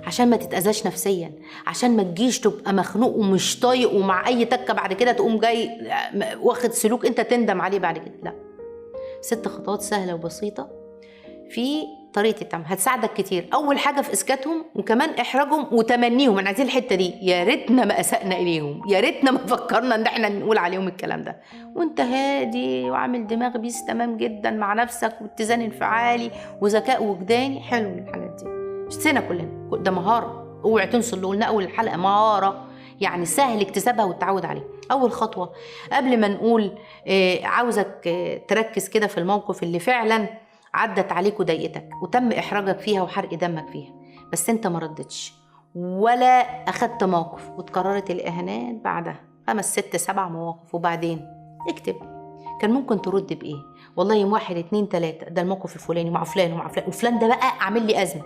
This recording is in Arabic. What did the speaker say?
عشان ما تتأذاش نفسيا، عشان ما تجيش تبقى مخنوق ومش طايق ومع اي تكه بعد كده تقوم جاي واخد سلوك انت تندم عليه بعد كده. لا، 6 خطوات سهله وبسيطه في طريقه التعامل هتساعدك كتير. اول حاجه في اسكاتهم وكمان احراجهم وتمنيهم. انا عايزين الحته دي، يا ريتنا ما اسأنا اليهم، يا ريتنا ما فكرنا ان احنا نقول عليهم الكلام ده. وانت هادي وعامل دماغ بيس تمام جدا مع نفسك واتزان انفعالي وذكاء وجداني، حلو الحاجات دي نفسنا كلنا، ده مهاره. اوعي تنسوا اللي قلنا اول الحلقه، مهاره يعني سهل اكتسابها والتعود عليها. اول خطوه قبل ما نقول عاوزك تركز كده في الموقف اللي فعلا عدت عليك وضايقتك وتم احراجك فيها وحرق دمك فيها، بس انت ما ردتش ولا اخدت موقف وتكررت الاهانات بعدها 5 6 7 مواقف، وبعدين اكتب كان ممكن ترد بايه. والله يوم 1 2 3 ده الموقف الفلاني مع فلان ومع فلان وفلان ده بقى عامل لي ازمه،